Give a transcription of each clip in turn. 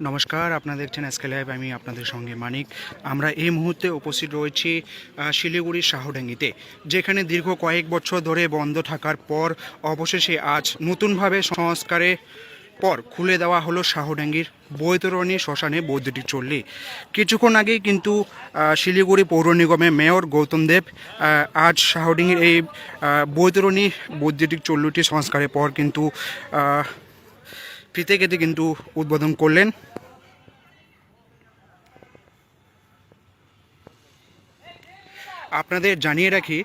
নমস্কার, আপনারা দেখছেন এসকে লাইভ। আমি আপনাদের সঙ্গে মানিক। আমরা এই মুহূর্তে উপস্থিত রয়েছি শিলিগুড়ির শাহডাঙ্গিতে, যেখানে দীর্ঘ কয়েক বছর ধরে বন্ধ থাকার পর অবশেষে আজ নতুনভাবে সংস্কারে পর খুলে দেওয়া হলো শাহডাঙ্গির বৈতরণী শ্মশানে বৈদ্যুতিক চল্লি। কিছুক্ষণ আগেই কিন্তু শিলিগুড়ি পৌর নিগমের মেয়র গৌতম দেব আজ শাহডাঙ্গির এই বৈতরণী বৈদ্যুতিক চল্লিটি সংস্কারের পর কিন্তু ফিতে কেটে কিন্তু উদ্বোধন করলেন। আপনাদের জানিয়ে রাখি,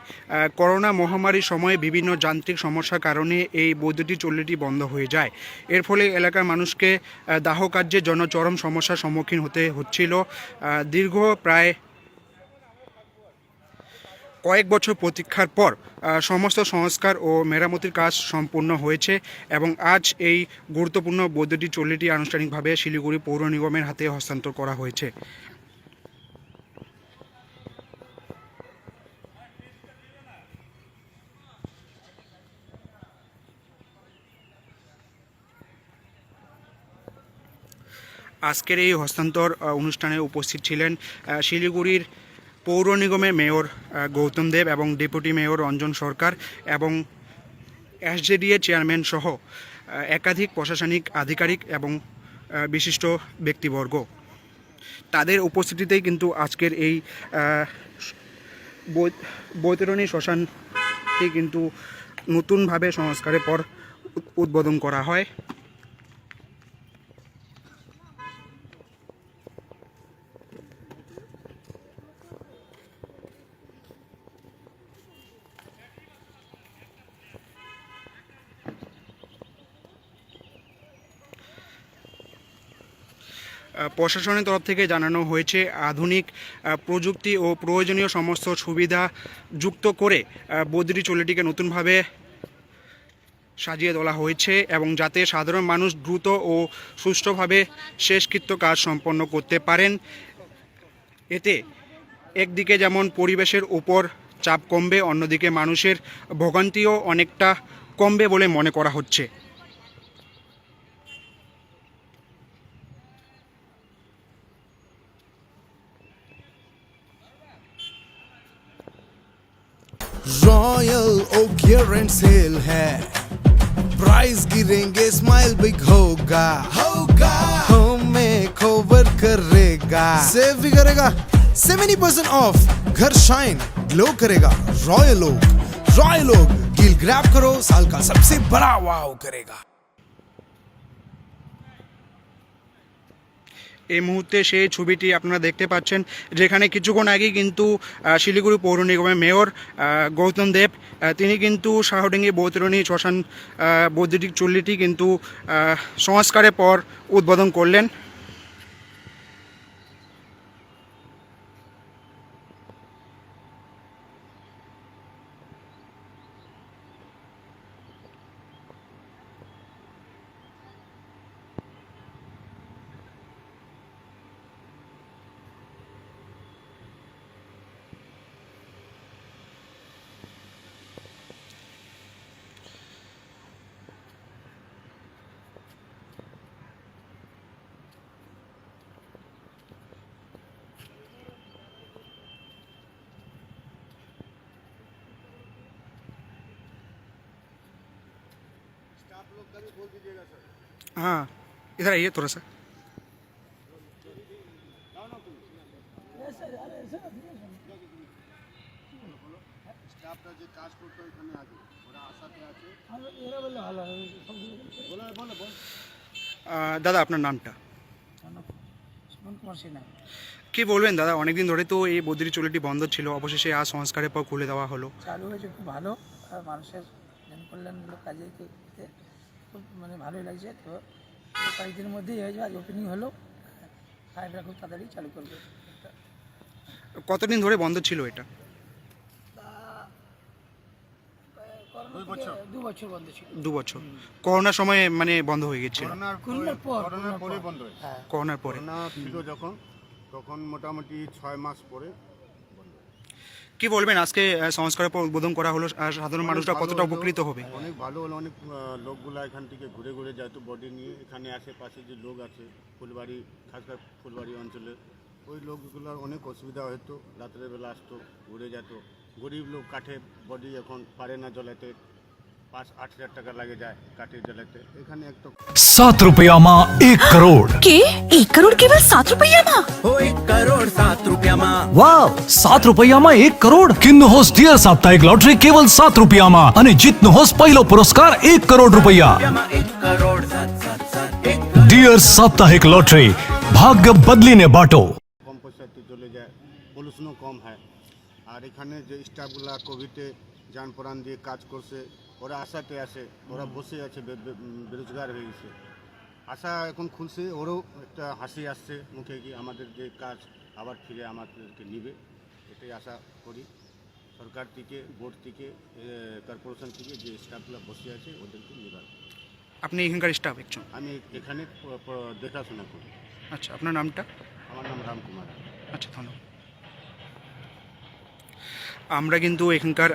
করোনা মহামারীর সময়ে বিভিন্ন যান্ত্রিক সমস্যার কারণে এই বৈদ্যুতিক চল্লিটি বন্ধ হয়ে যায়। এর ফলে এলাকার মানুষকে দাহ কার্যের জন্য চরম সমস্যার সম্মুখীন হতে হচ্ছিল। দীর্ঘ প্রায় কয়েক বছর প্রতীক্ষার পর সমস্ত সংস্কার ও মেরামতির কাজ সম্পূর্ণ হয়েছে এবং আজ এই গুরুত্বপূর্ণ বৈদ্যুতিক চল্লিটি আনুষ্ঠানিকভাবে শিলিগুড়ি পৌর নিগমের হাতে হস্তান্তর করা হয়েছে। আজকের এই হস্তান্তর অনুষ্ঠানে উপস্থিত ছিলেন শিলিগুড়ির পৌর নিগমের মেয়র গৌতম দেব এবং ডেপুটি মেয়র রঞ্জন সরকার এবং এসজেডিএ চেয়ারম্যান সহ একাধিক প্রশাসনিক আধিকারিক এবং বিশিষ্ট ব্যক্তিবর্গ। তাদের উপস্থিতিতেই কিন্তু আজকের এই বৈতরণী শ্মশানটি কিন্তু নতুনভাবে সংস্কারের পর উদ্বোধন করা হয়। প্রশাসনের তরফ থেকে জানানো হয়েছে, আধুনিক প্রযুক্তি ও প্রয়োজনীয় সমস্ত সুবিধা যুক্ত করে বৈদ্যুতিক চল্লিটিকে নতুনভাবে সাজিয়ে তোলা হয়েছে এবং যাতে সাধারণ মানুষ দ্রুত ও সুষ্ঠুভাবে শেষকৃত্য কাজ সম্পন্ন করতে পারেন। এতে একদিকে যেমন পরিবেশের উপর চাপ কমবে, অন্যদিকে মানুষের ভোগান্তিও অনেকটা কমবে বলে মনে করা হচ্ছে। रॉयल ओक एंड सेल है, प्राइस गिरेंगे स्माइल बिग होगा होगा हमें कवर करेगा, सेव भी करेगा 70% ऑफ, घर शाइन ग्लो करेगा। रॉयल ओक डील ग्रैब करो, साल का सबसे बड़ा वाव करेगा। এই মুহূর্তে সেই ছবিটি আপনারা দেখতে পাচ্ছেন, যেখানে কিছুক্ষণ আগেই কিন্তু শিলিগুড়ি পৌর নিগমের মেয়র গৌতম দেব তিনি কিন্তু শাহডাঙ্গি বৈতরণী শ্মশান বৈদ্যুতিক চল্লিটি কিন্তু সংস্কারের পর উদ্বোধন করলেন। हाँ, इधर आइए थोड़ा सा। দাদা, আপনার নামটা কি বলবেন? দাদা, অনেকদিন ধরে তো এই বৈদ্যুতিক চুল্লিটি বন্ধ ছিল, অবশেষে আজ সংস্কারের পর খুলে দেওয়া হলো। চালু হয়েছে, খুব ভালো। আর মানুষের জনকল্যাণমূলক কাজে খুব ভালোই লাগছে। তো কয়েকদিনের মধ্যেই হয়ে যাবে, আজ ওপেনিং হলো, এটা খুব তাড়াতাড়ি চালু করবে। কতদিন ধরে বন্ধ ছিল এটা? 2 বছর বন্ধ ছিল। 2 বছর। করোনার সময় বন্ধ হয়ে গেছিল। করোনার পরে ছিল যখন, তখন মোটামুটি 6 মাস পরে। কি বলবেন আজকে সংস্কারের পর উদ্বোধন করা হলো, আর সাধারণ মানুষরা ভালো কতটা হলো, উপকৃত হবে? অনেক ভালো হলো। অনেক লোকগুলা এখান থেকে ঘুরে ঘুরে যায় তো বডি নিয়ে, এখানে আশেপাশে যে লোক আছে ফুলবাড়ি, খাস করে ফুলবাড়ি অঞ্চলে, ওই লোকগুলোর অনেক অসুবিধা হতো। রাত্রের বেলা আসতো, ঘুরে যেত। গরিব লোক কাঠে বডি এখন পারে না জ্বলাতে, 5-8 হাজার টাকা লাগে যায় কাঠে জ্বলাতে। এখানে একটা 7 रुपयाમાં 1 करोड़। કે 1 કરોડ કેવલ 7 રૂપિયામાં? વાવ, 7 રૂપિયામાં 1 કરોડ. કિન્નું હોસ ડિયર સાપ્તાહિક લોટરી કેવલ 7 રૂપિયામાં અને જીતનું હોસ પહેલો પુરસ્કાર 1 કરોડ રૂપિયા. ડિયર સાપ્તાહિક લોટરી, ભાગ્ય બદલીને બાટો. কম পয়সাতে চলে যায়, পলিউশনও কম হয়। আর এখানে যে স্টাফগুলা কোভিডে যান প্রাণ দিয়ে কাজ করছে, ওরা আশাতে আসে, ওরা বসে আছে, বেরোজগার হয়ে গেছে। আশা এখন খুলছে, ওরও একটা হাসি আসছে মুখে, কি আমাদের যে কাজ আবার ফিরে আমাদেরকে নিবে, এটাই আশা করি। সরকার থেকে, বোর্ড থেকে, কর্পোরেশন থেকে যে স্টাফগুলো বসে আছে ওদেরকে নেবার। আপনি এখানকার স্টাফ একজন? আমি এখানে দেখাশোনা করি। আচ্ছা, আপনার নামটা? আমার নাম রামকুমার। আচ্ছা, ধন্যবাদ। আমরা কিন্তু এখানকার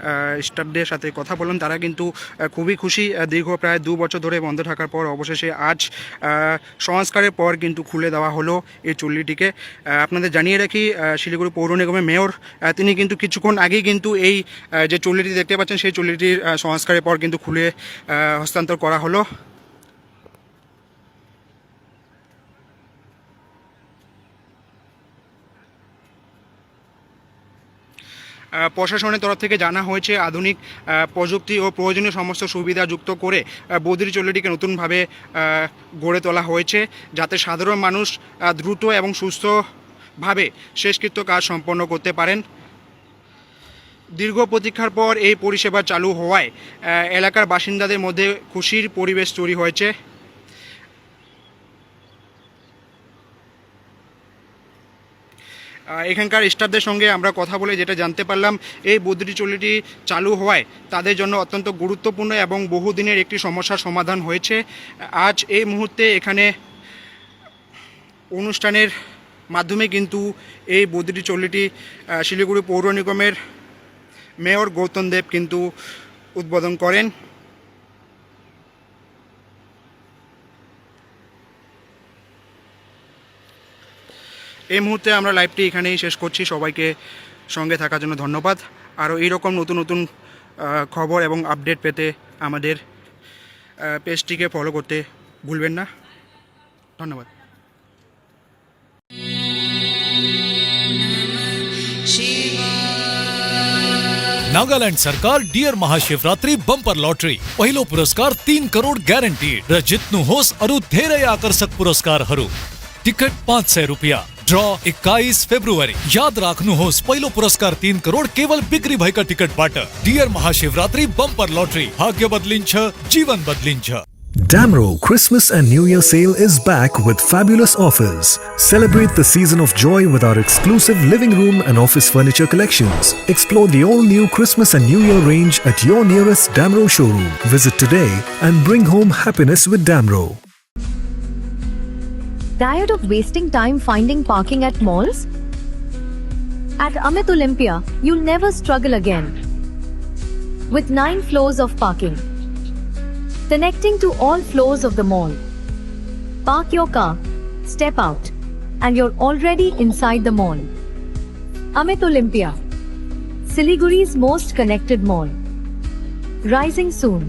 স্টাফদের সাথে কথা বললাম, তারা কিন্তু খুবই খুশি। দীর্ঘ প্রায় 2 বছর ধরে বন্ধ থাকার পর অবশেষে আজ সংস্কারের পর কিন্তু খুলে দেওয়া হলো এই চুল্লিটিকে। আপনাদের জানিয়ে রাখি, শিলিগুড়ি পৌর নিগমের মেয়র তিনি কিন্তু কিছুক্ষণ আগেই কিন্তু এই যে চুল্লিটি দেখতে পাচ্ছেন সেই চুল্লিটির সংস্কারের পর কিন্তু খুলে হস্তান্তর করা হলো। প্রশাসনের তরফ থেকে জানা হয়েছে আধুনিক প্রযুক্তি ও প্রয়োজনীয় সমস্ত সুবিধা যুক্ত করে বদ্রি চল্লিটিকে নতুনভাবে গড়ে তোলা হয়েছে, যাতে সাধারণ মানুষ দ্রুত এবং সুস্থভাবে শেষকৃত্য কাজ সম্পন্ন করতে পারেন। দীর্ঘ প্রতীক্ষার পর এই পরিষেবা চালু হওয়ায় এলাকার বাসিন্দাদের মধ্যে খুশির পরিবেশ তৈরি হয়েছে। এখানকার স্টাফদের সঙ্গে আমরা কথা বলে যেটা জানতে পারলাম, এই বদ্রি চল্লিটি চালু হওয়ায় তাদের জন্য অত্যন্ত গুরুত্বপূর্ণ এবং বহুদিনের একটি সমস্যার সমাধান হয়েছে। আজ এই মুহূর্তে এখানে অনুষ্ঠানের মাধ্যমে কিন্তু এই বদ্রি চল্লিটি শিলিগুড়ি পৌর নিগমের মেয়র গৌতম দেব কিন্তু উদ্বোধন করেন। এই মুহূর্তে আমরা লাইভটি এখানেই শেষ করছি। সবাইকে সঙ্গে থাকার জন্য ধন্যবাদ। আরও এইরকম নতুন নতুন খবর এবং আপডেট পেতে আমাদের পেজটিকে ফলো করতে ভুলবেন না। ধন্যবাদ। नागालैंड सरकार डियर महाशिवरात्रि बंपर लॉटरी पहिलो पुरस्कार 3 करोड़ गॅरंटीड र जित्नु होस अरु धेरै आकर्षक पुरस्कारहरू। टिकट 500 रुपियाँ। Draw 21 February. याद राख्नु होस्, पहिलो पुरस्कार 3 करोड़ केवल बिक्री भएका टिकटबाट। डियर महाशिवरात्रि बंपर लॉटरी, भाग्य बदलिन्छ, जीवन बदलिन्छ। Damro Christmas and New Year sale is back with fabulous offers. Celebrate the season of joy with our exclusive living room and office furniture collections. Explore the all-new Christmas and New Year range at your nearest Damro showroom. Visit today and bring home happiness with Damro. Tired of wasting time finding parking at malls? At Amit Olympia, you'll never struggle again. With 9 floors of parking, connecting to all floors of the mall. Park your car, step out, and you're already inside the mall. Amit Olympia, Siliguri's most connected mall. Rising soon.